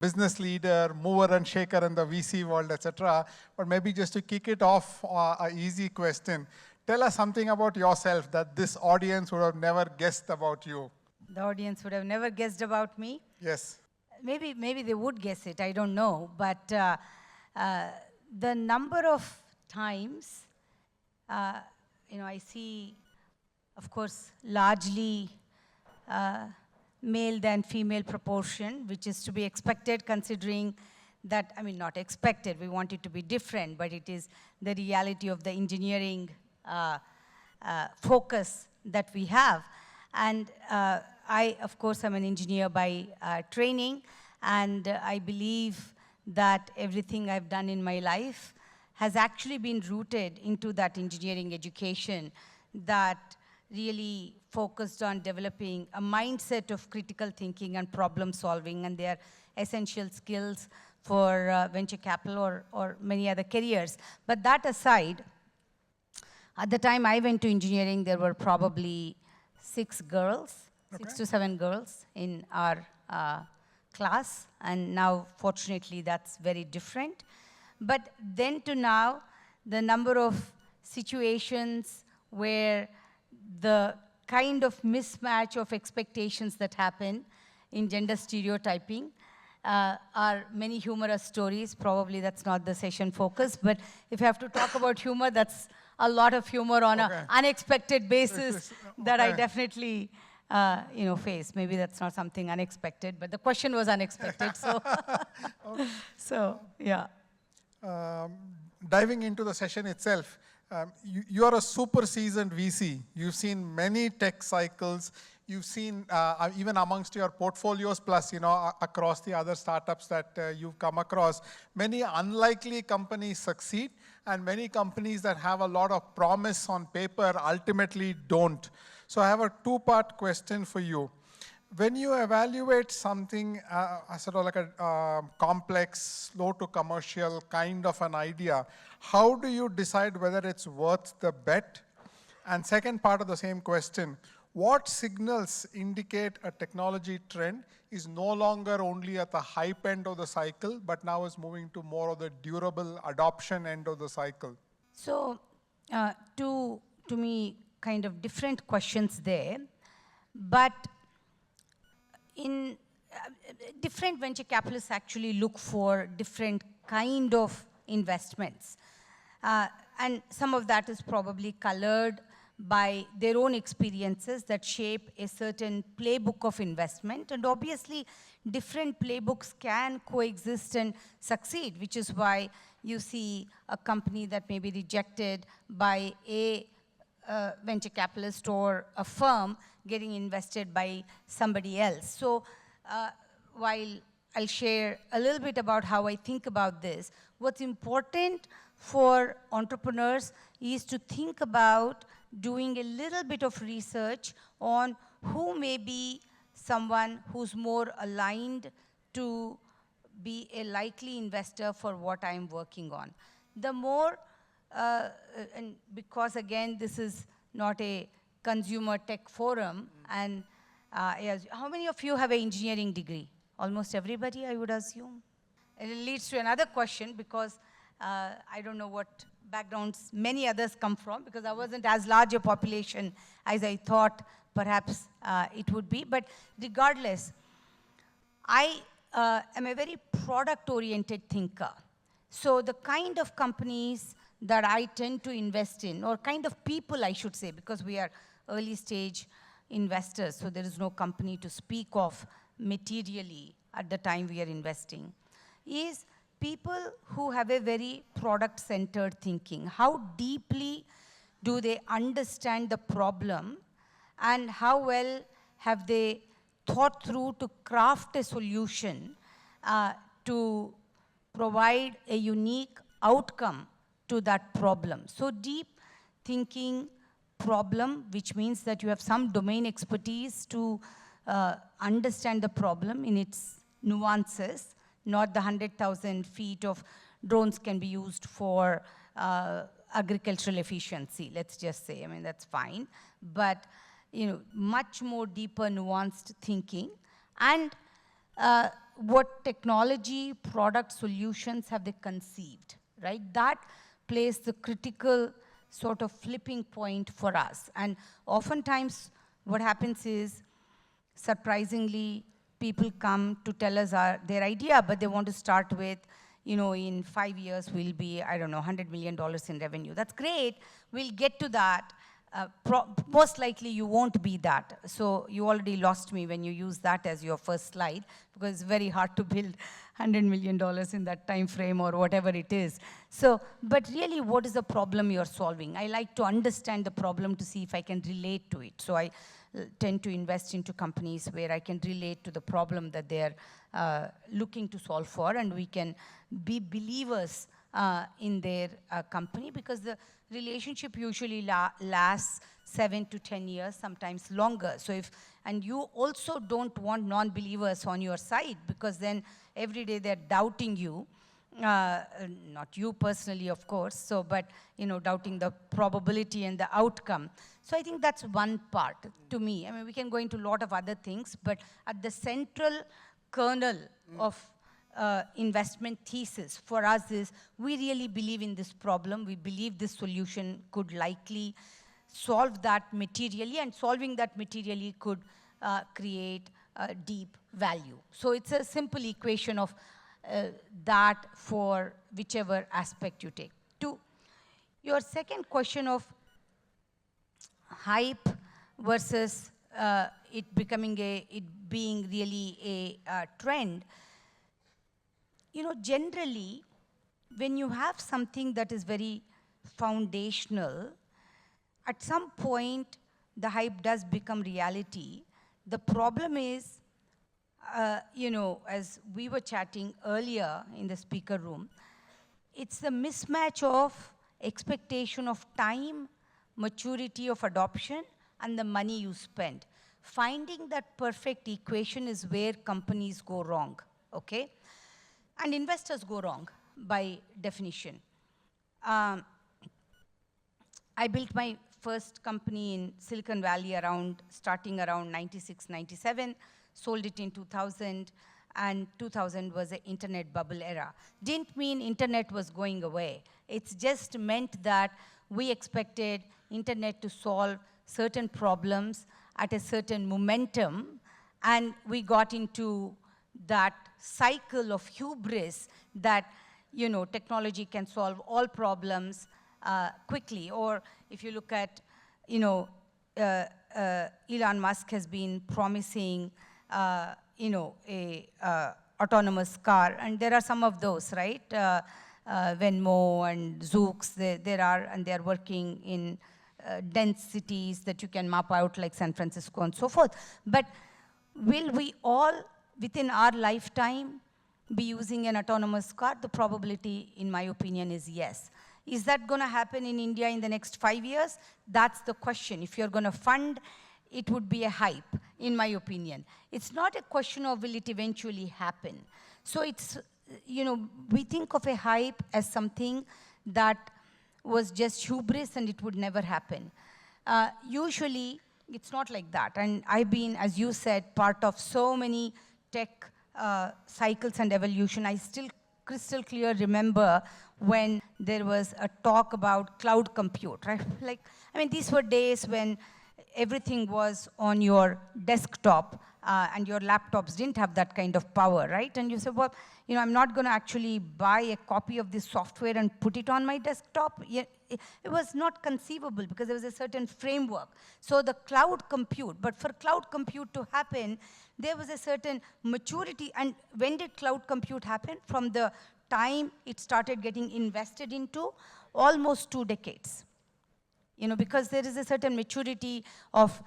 business leader, mover and shaker in the VC world, etc. But maybe just to kick it off, an easy question. Tell us something about yourself that this audience would have never guessed about you. The audience would have never guessed about me. Yes. Maybe they would guess it, I don't know. But the number of times, I see, of course, largely male than female proportion, which is to be expected considering that, not expected, we want it to be different, but it is the reality of the engineering focus that we have. And I, of course, am an engineer by training, and I believe that everything I've done in my life has actually been rooted into that engineering education that really focused on developing a mindset of critical thinking and problem solving, and they are essential skills for venture capital or many other careers. But that aside, at the time I went to engineering, there were probably 6 girls, okay. 6 to 7 girls in our class, and now, fortunately, that's very different. But then to now, the number of situations where the kind of mismatch of expectations that happen in gender stereotyping are many humorous stories. Probably that's not the session focus, but if you have to talk about humor, that's a lot of humor on an unexpected basis that I definitely face. Maybe that's not something unexpected, but the question was unexpected, so, so yeah. Diving into the session itself, you are a super seasoned VC. You've seen many tech cycles. You've seen, even amongst your portfolios, plus, across the other startups that you've come across, many unlikely companies succeed, and many companies that have a lot of promise on paper ultimately don't. So I have a 2-part question for you. When you evaluate something sort of like a complex, slow to commercial kind of an idea, how do you decide whether it's worth the bet? And second part of the same question, what signals indicate a technology trend is no longer only at the hype end of the cycle, but now is moving to more of the durable adoption end of the cycle? So, to me, kind of different questions there, but in different venture capitalists actually look for different kind of investments. And some of that is probably colored by their own experiences that shape a certain playbook of investment. And obviously, different playbooks can coexist and succeed, which is why you see a company that may be rejected by a venture capitalist or a firm getting invested by somebody else. So while I'll share a little bit about how I think about this, what's important for entrepreneurs is to think about doing a little bit of research on who may be someone who's more aligned to be a likely investor for what I'm working on. The more, and because again, this is not a consumer tech forum, and yes, how many of you have an engineering degree? Almost everybody, I would assume. And it leads to another question, because I don't know what backgrounds many others come from, because I wasn't as large a population as I thought perhaps it would be. But regardless, I am a very product-oriented thinker. So the kind of companies that I tend to invest in, or kind of people I should say, because we are early stage investors, so there is no company to speak of materially at the time we are investing, is people who have a very product-centered thinking. How deeply do they understand the problem, and how well have they thought through to craft a solution to provide a unique outcome to that problem. So deep thinking problem, which means that you have some domain expertise to understand the problem in its nuances, not the 100,000 feet of drones can be used for agricultural efficiency, let's just say. I mean, that's fine. But much more deeper, nuanced thinking. And what technology, product, solutions have they conceived, right? That plays the critical sort of flipping point for us. And oftentimes what happens is, surprisingly, people come to tell us their idea, but they want to start with, in 5 years we'll be, I don't know, $100 million in revenue. That's great. We'll get to that. Most likely you won't be that. So you already lost me when you use that as your first slide, because it's very hard to build $100 million in that time frame or whatever it is. So, but really, what is the problem you're solving? I like to understand the problem to see if I can relate to it. So I tend to invest into companies where I can relate to the problem that they're looking to solve for, and we can be believers in their company, because the relationship usually lasts 7 to 10 years, sometimes longer. So and you also don't want non-believers on your side, because then every day they're doubting you. Not you personally, of course, so, but doubting the probability and the outcome. So I think that's one part to me. I mean, we can go into a lot of other things, but at the central kernel of investment thesis for us is, we really believe in this problem. We believe this solution could likely solve that materially, and solving that materially could create deep value. So it's a simple equation of that for whichever aspect you take. To your second question of hype versus it being really a trend, generally, when you have something that is very foundational, at some point, the hype does become reality. The problem is, as we were chatting earlier in the speaker room, it's the mismatch of expectation of time, maturity of adoption, and the money you spend. Finding that perfect equation is where companies go wrong, okay? And investors go wrong, by definition. I built my first company in Silicon Valley starting around 96, 97, sold it in 2000, and 2000 was the internet bubble era. Didn't mean internet was going away. It's just meant that we expected internet to solve certain problems at a certain momentum, and we got into that cycle of hubris that, technology can solve all problems quickly. Or if you look at, Elon Musk has been promising, autonomous car, and there are some of those, right? Venmo and Zoox, they're working in dense cities that you can map out, like San Francisco and so forth. But will we all, within our lifetime, be using an autonomous car? The probability, in my opinion, is yes. Is that going to happen in India in the next 5 years? That's the question. If you're going to fund, it would be a hype, in my opinion. It's not a question of will it eventually happen. So it's, we think of a hype as something that was just hubris and it would never happen. Usually, it's not like that. And I've been, as you said, part of so many tech cycles and evolution. I still crystal clear remember when there was a talk about cloud compute, right? These were days when everything was on your desktop and your laptops didn't have that kind of power, right? And you said, well, I'm not going to actually buy a copy of this software and put it on my desktop. It was not conceivable because there was a certain framework. So the cloud compute, but for cloud compute to happen, there was a certain maturity. And when did cloud compute happen? From the time it started getting invested into, almost 2 decades. Because there is a certain maturity of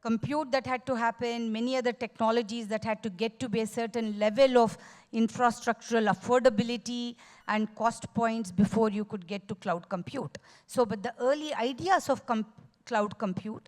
compute that had to happen, many other technologies that had to get to be a certain level of infrastructural affordability and cost points before you could get to cloud compute. So, but the early ideas of cloud compute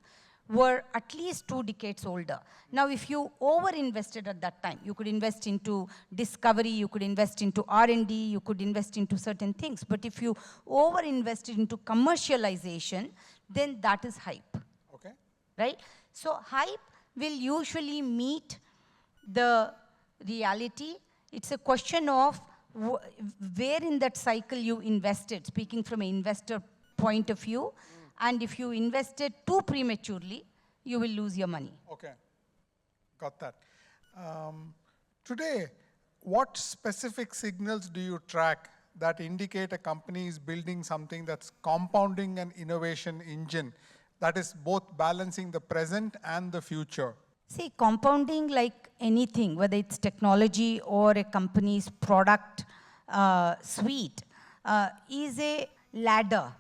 were at least 2 decades older. Now, if you over-invested at that time, you could invest into discovery, you could invest into R&D, you could invest into certain things. But if you over-invested into commercialization, then that is hype. Okay. Right? So hype will usually meet the reality. It's a question of where in that cycle you invested, speaking from an investor point of view. And if you invested too prematurely, you will lose your money. Okay, got that. Today, what specific signals do you track that indicate a company is building something that's compounding an innovation engine that is both balancing the present and the future? See, compounding, like anything, whether it's technology or a company's product suite, is a ladder.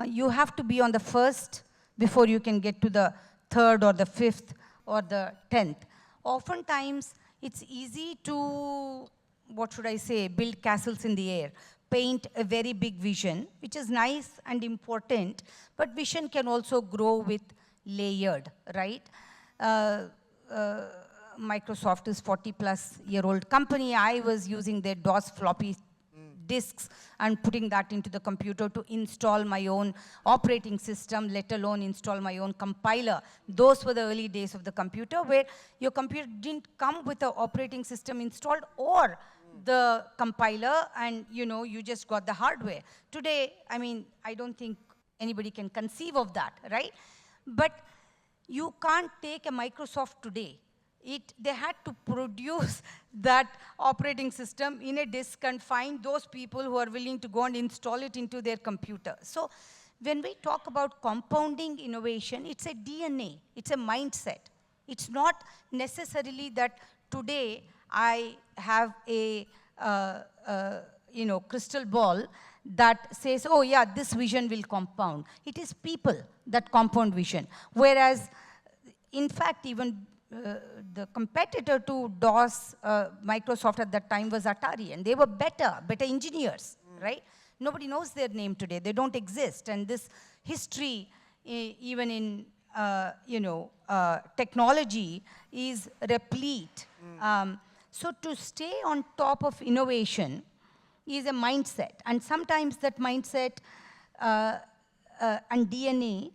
You have to be on the first before you can get to the third or the fifth or the 10th. Oftentimes, it's easy to, what should I say, build castles in the air, paint a very big vision, which is nice and important, but vision can also grow with layered, right? Microsoft is 40-plus-year-old company. I was using their DOS floppy disks and putting that into the computer to install my own operating system, let alone install my own compiler. Those were the early days of the computer, where your computer didn't come with the operating system installed or the compiler, and you just got the hardware. Today, I mean, I don't think anybody can conceive of that, right? But you can't take a Microsoft today. They had to produce that operating system in a disk and find those people who are willing to go and install it into their computer. So when we talk about compounding innovation, it's a DNA, it's a mindset. It's not necessarily that today I have a crystal ball that says, oh yeah, this vision will compound. It is people that compound vision. Whereas, in fact, even the competitor to DOS, Microsoft at that time, was Atari, and they were better engineers, right? Nobody knows their name today. They don't exist. And this history, even in technology, is replete. So to stay on top of innovation is a mindset. And sometimes that mindset and DNA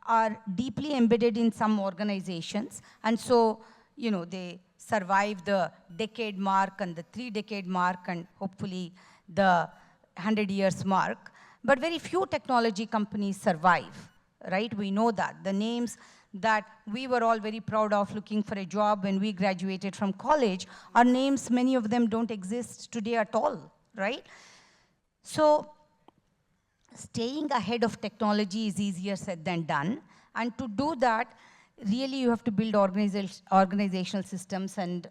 are deeply embedded in some organizations. And so, they survive the decade mark and the 3-decade mark and hopefully the 100 years mark. But very few technology companies survive, right? We know that. The names that we were all very proud of looking for a job when we graduated from college are names, many of them don't exist today at all, right? So staying ahead of technology is easier said than done. And to do that, really you have to build organizational systems and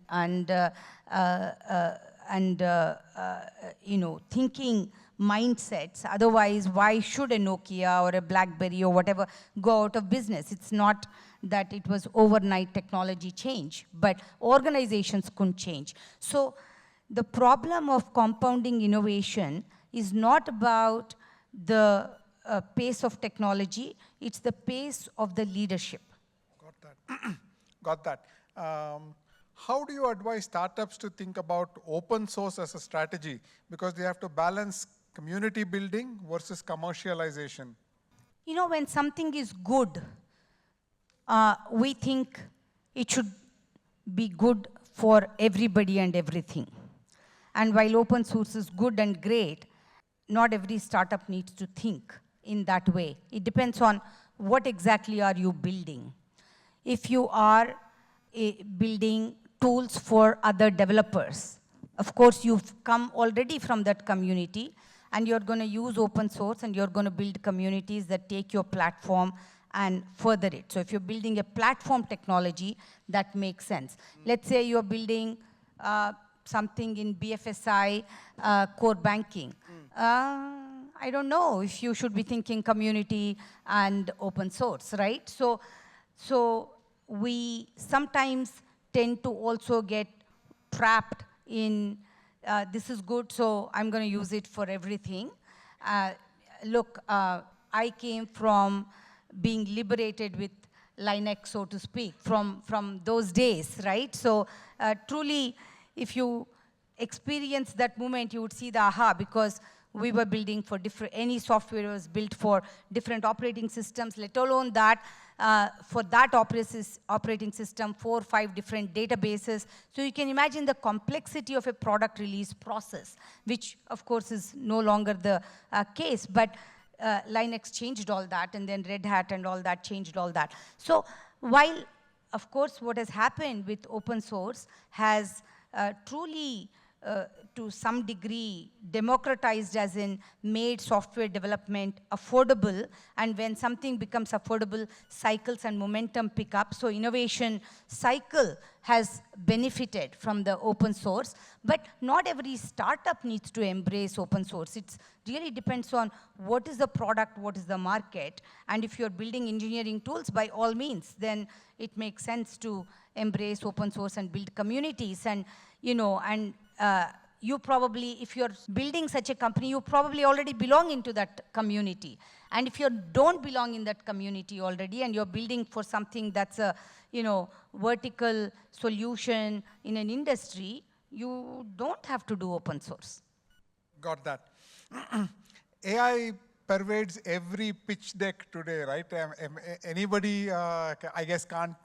thinking mindsets. Otherwise, why should a Nokia or a BlackBerry or whatever go out of business? It's not that it was overnight technology change, but organizations couldn't change. So the problem of compounding innovation is not about the pace of technology, it's the pace of the leadership. Got that. Got that. How do you advise startups to think about open source as a strategy? Because they have to balance community building versus commercialization. When something is good, we think it should be good for everybody and everything. And while open source is good and great, not every startup needs to think in that way. It depends on what exactly are you building. If you are building tools for other developers, of course you've come already from that community and you're going to use open source and you're going to build communities that take your platform and further it. So if you're building a platform technology, that makes sense. Let's say you're building something in BFSI, core banking. I don't know if you should be thinking community and open source, right? So we sometimes tend to also get trapped in this is good, so I'm going to use it for everything. Look, I came from being liberated with Linux, so to speak, from those days, right? So truly, if you experience that moment, you would see the aha, because we were building for any software was built for different operating systems, let alone that for that operating system, 4 or 5 different databases. So you can imagine the complexity of a product release process, which of course is no longer the case, but Linux changed all that, and then Red Hat and all that changed all that. So while, of course, what has happened with open source has truly to some degree democratized, as in made software development affordable, and when something becomes affordable, cycles and momentum pick up. So innovation cycle has benefited from the open source, but not every startup needs to embrace open source. It really depends on what is the product, what is the market, and if you're building engineering tools, by all means, then it makes sense to embrace open source and build communities. And you probably, if you're building such a company, you probably already belong into that community. And if you don't belong in that community already, and you're building for something that's a, vertical solution in an industry, you don't have to do open source. Got that. AI pervades every pitch deck today, right? Anybody, I guess, can't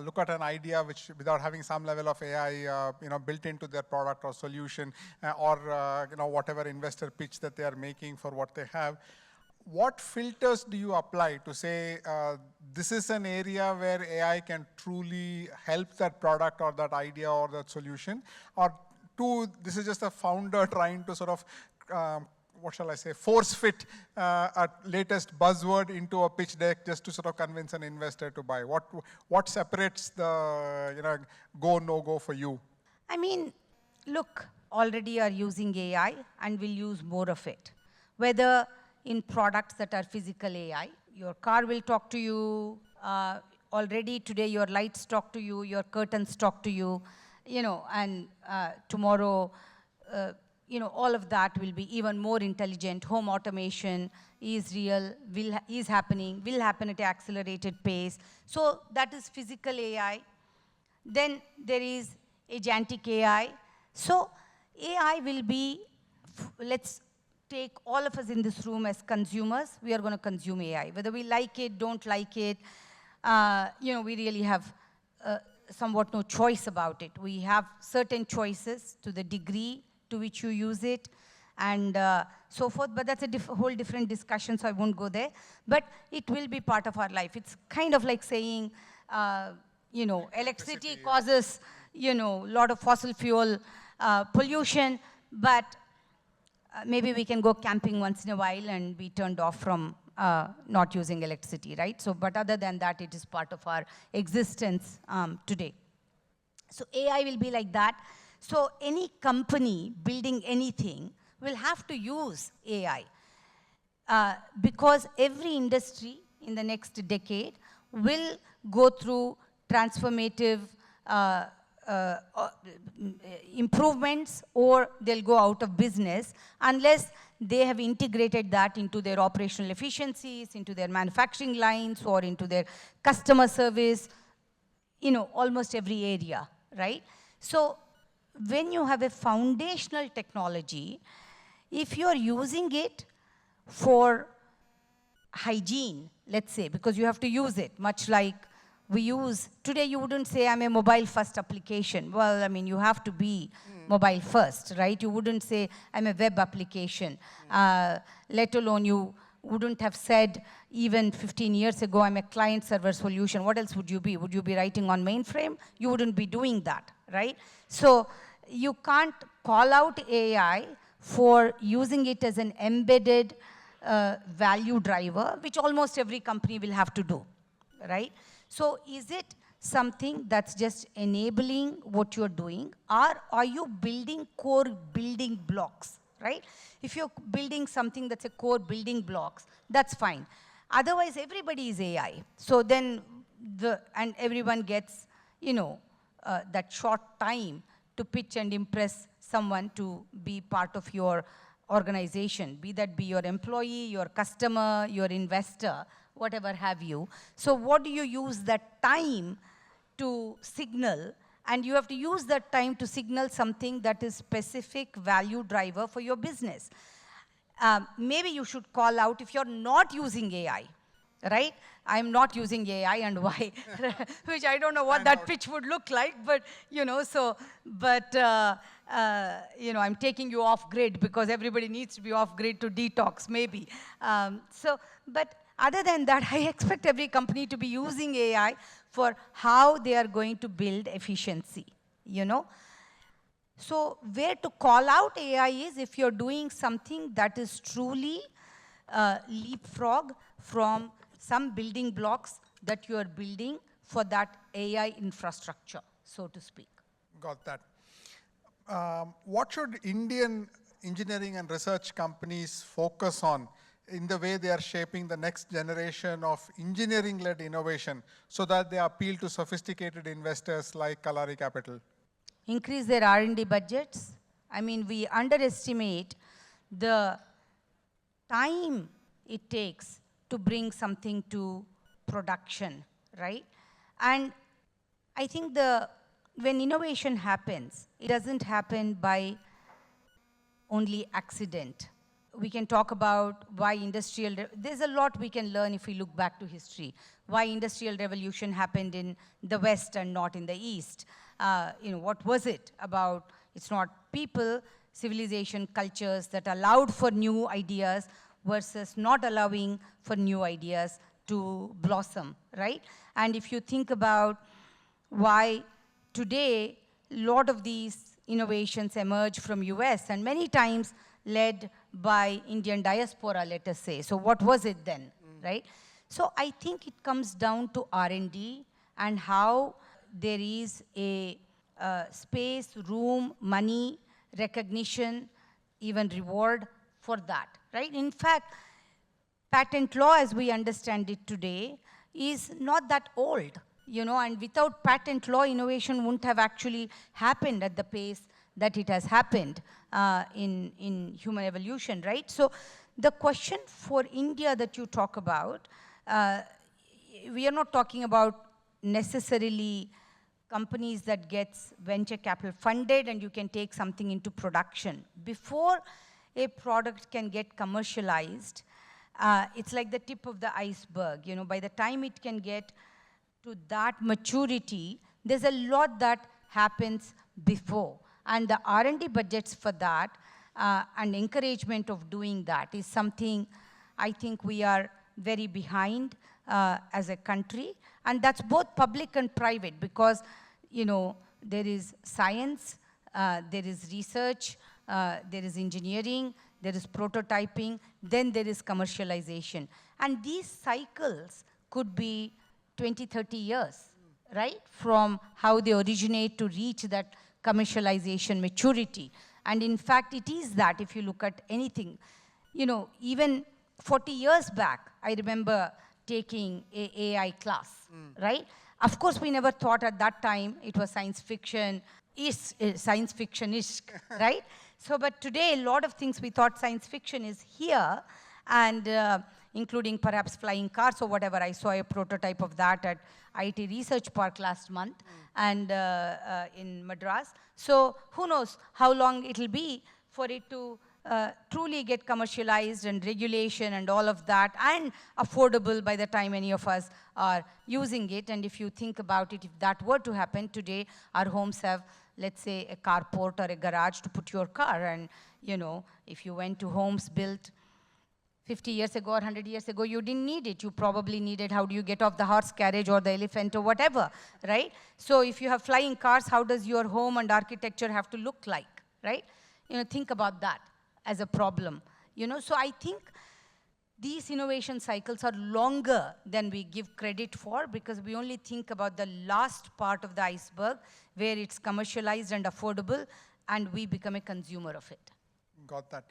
look at an idea without having some level of AI built into their product or solution, or whatever investor pitch that they are making for what they have. What filters do you apply to say this is an area where AI can truly help that product or that idea or that solution? Or two, this is just a founder trying to sort of what shall I say, force fit a latest buzzword into a pitch deck just to sort of convince an investor to buy? What separates the go, no go for you? I mean, look, already are using AI and will use more of it. Whether in products that are physical AI, your car will talk to you, already today your lights talk to you, your curtains talk to you, and tomorrow, all of that will be even more intelligent. Home automation is real, is happening, will happen at an accelerated pace. So that is physical AI. Then there is agentic AI. So AI will be, let's take all of us in this room as consumers. We are going to consume AI. Whether we like it, don't like it, we really have somewhat no choice about it. We have certain choices to the degree to which you use it, and so forth. But that's a whole different discussion, so I won't go there. But it will be part of our life. It's kind of like saying, electricity causes, a lot of fossil fuel pollution, but maybe we can go camping once in a while and be turned off from not using electricity, right? So, but other than that, it is part of our existence today. So AI will be like that. So any company building anything will have to use AI because every industry in the next decade will go through transformative improvements, or they'll go out of business unless they have integrated that into their operational efficiencies, into their manufacturing lines, or into their customer service, almost every area, right? So when you have a foundational technology, if you're using it for hygiene, let's say, because you have to use it, much like we use, today you wouldn't say I'm a mobile first application. Well, I mean, you have to be mobile first, right? You wouldn't say I'm a web application, let alone you wouldn't have said even 15 years ago, I'm a client server solution. What else would you be? Would you be writing on mainframe? You wouldn't be doing that, right? So you can't call out AI for using it as an embedded value driver, which almost every company will have to do, right? So is it something that's just enabling what you're doing, or are you building core building blocks, right? If you're building something that's a core building blocks, that's fine. Otherwise, everybody is AI. So then, and everyone gets, that short time to pitch and impress someone to be part of your organization, be that be your employee, your customer, your investor, whatever have you. So what do you use that time to signal? And you have to use that time to signal something that is specific value driver for your business. maybe you should call out if you're not using AI, right? I'm not using AI and why, which I don't know what that pitch would look like, but, I'm taking you off grid because everybody needs to be off grid to detox, maybe. But other than that, I expect every company to be using AI for how they are going to build efficiency, So where to call out AI is if you're doing something that is truly leapfrog from some building blocks that you are building for that AI infrastructure, so to speak. Got that. What should Indian engineering and research companies focus on in the way they are shaping the next generation of engineering-led innovation so that they appeal to sophisticated investors like Kalaari Capital? Increase their R&D budgets. I mean, we underestimate the time it takes to bring something to production, right? And I think when innovation happens, it doesn't happen by only accident. We can talk about why there's a lot we can learn if we look back to history. Why industrial revolution happened in the West and not in the East. What was it about? It's not people, civilization, cultures that allowed for new ideas versus not allowing for new ideas to blossom, right? And if you think about why today a lot of these innovations emerge from US and many times led by Indian diaspora, let us say. So what was it then, right? So I think it comes down to R&D and how there is a space, room, money, recognition, even reward for that, right? In fact, patent law as we understand it today is not that old, and without patent law, innovation wouldn't have actually happened at the pace that it has happened in human evolution, right? So the question for India that you talk about, we are not talking about necessarily companies that gets venture capital funded and you can take something into production. Before a product can get commercialized, it's like the tip of the iceberg. By the time it can get to that maturity, there's a lot that happens before. And the R&D budgets for that and encouragement of doing that is something I think we are very behind as a country. And that's both public and private because, there is science, there is research, there is engineering, there is prototyping, then there is commercialization. And these cycles could be 20, 30 years, right? From how they originate to reach that commercialization maturity. And in fact, it is that if you look at anything, even 40 years back, I remember taking an AI class, right? Of course, we never thought at that time it was science fiction-ish, right? So, but today, a lot of things we thought science fiction is here, and including perhaps flying cars or whatever. I saw a prototype of that at IT Research Park last month and in Madras. So who knows how long it'll be for it to truly get commercialized and regulation and all of that and affordable by the time any of us are using it. And if you think about it, if that were to happen today, our homes have, let's say, a carport or a garage to put your car. And, if you went to homes built 50 years ago or 100 years ago, you didn't need it. You probably needed how do you get off the horse carriage or the elephant or whatever, right? So if you have flying cars, how does your home and architecture have to look like, right? Think about that as a problem. So I think these innovation cycles are longer than we give credit for because we only think about the last part of the iceberg where it's commercialized and affordable and we become a consumer of it. Got that.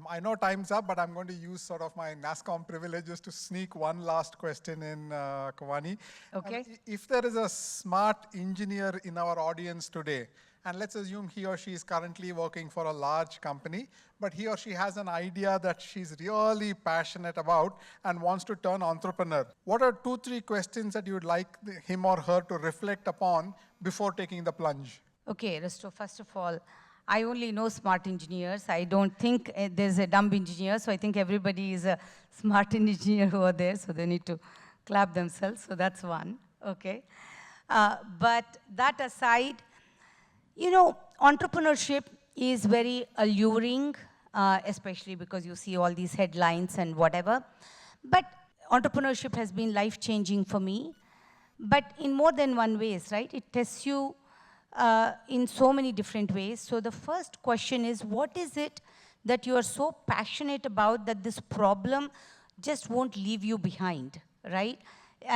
I know time's up, but I'm going to use sort of my NASSCOM privileges to sneak one last question in, Vani. Okay. If there is a smart engineer in our audience today, and let's assume he or she is currently working for a large company, but he or she has an idea that she's really passionate about and wants to turn entrepreneur. What are 2-3 questions that you would like him or her to reflect upon before taking the plunge? Okay, Risto, first of all, I only know smart engineers. I don't think there's a dumb engineer, so I think everybody is a smart engineer over there, so they need to clap themselves, so that's one, okay. But that aside, you know, entrepreneurship is very alluring, especially because you see all these headlines and whatever. But entrepreneurship has been life-changing for me, but in more than one ways, right? It tests you in so many different ways. So the first question is, what is it that you are so passionate about that this problem just won't leave you behind, right?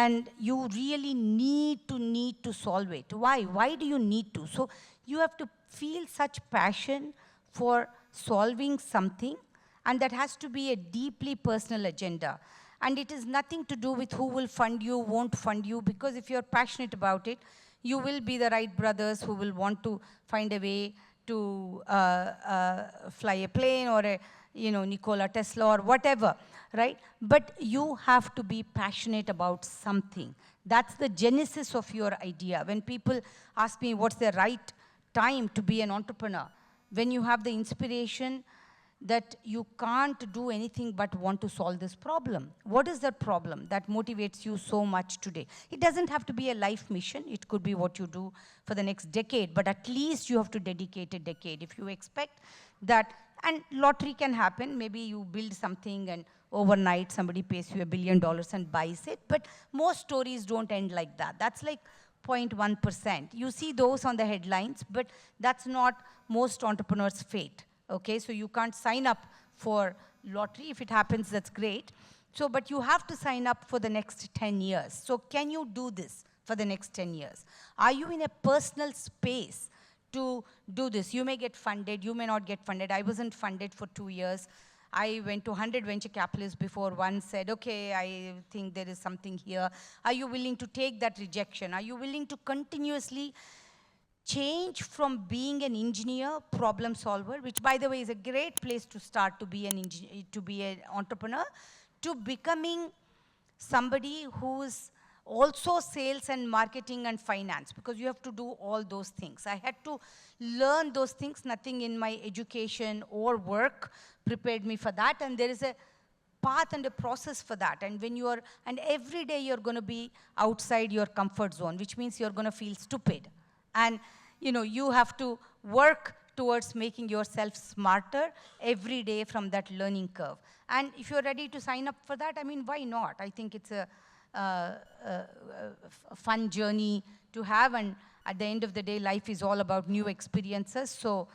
And you really need to solve it. Why? Why do you need to? So you have to feel such passion for solving something, and that has to be a deeply personal agenda. And it is nothing to do with who will fund you, won't fund you, because if you're passionate about it, you will be the Wright brothers who will want to find a way to fly a plane, or a, you know, Nikola Tesla or whatever, right? But you have to be passionate about something. That's the genesis of your idea. When people ask me what's the right time to be an entrepreneur, when you have the inspiration that you can't do anything but want to solve this problem. What is that problem that motivates you so much today? It doesn't have to be a life mission. It could be what you do for the next decade, but at least you have to dedicate a decade. If you expect that, and lottery can happen, maybe you build something and overnight somebody pays you $1 billion and buys it, but most stories don't end like that. That's like 0.1%. You see those on the headlines, but that's not most entrepreneurs' fate. Okay, so you can't sign up for lottery. If it happens, that's great. So, but you have to sign up for the next 10 years. So can you do this for the next 10 years? Are you in a personal space to do this? You may get funded, you may not get funded. I wasn't funded for 2 years. I went to 100 venture capitalists before one said, okay, I think there is something here. Are you willing to take that rejection? Are you willing to continuously change from being an engineer, problem solver, which by the way is a great place to start to be an engineer, to be an entrepreneur, to becoming somebody who's also sales and marketing and finance, because you have to do all those things. I had to learn those things. Nothing in my education or work prepared me for that, and there is a path and a process for that. And when you are, and every day you're going to be outside your comfort zone, which means you're going to feel stupid. And you know, you have to work towards making yourself smarter every day from that learning curve. And if you're ready to sign up for that, I mean, why not? I think it's a fun journey to have. And at the end of the day, life is all about new experiences. So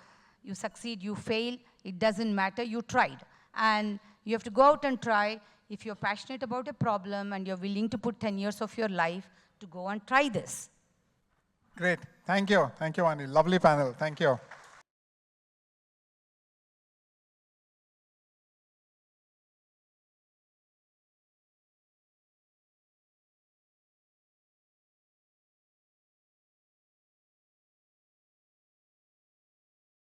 you succeed, you fail, it doesn't matter, you tried. And you have to go out and try. If you're passionate about a problem and you're willing to put 10 years of your life to go and try this. Great. Thank you. Thank you, Vani. Lovely panel. Thank you.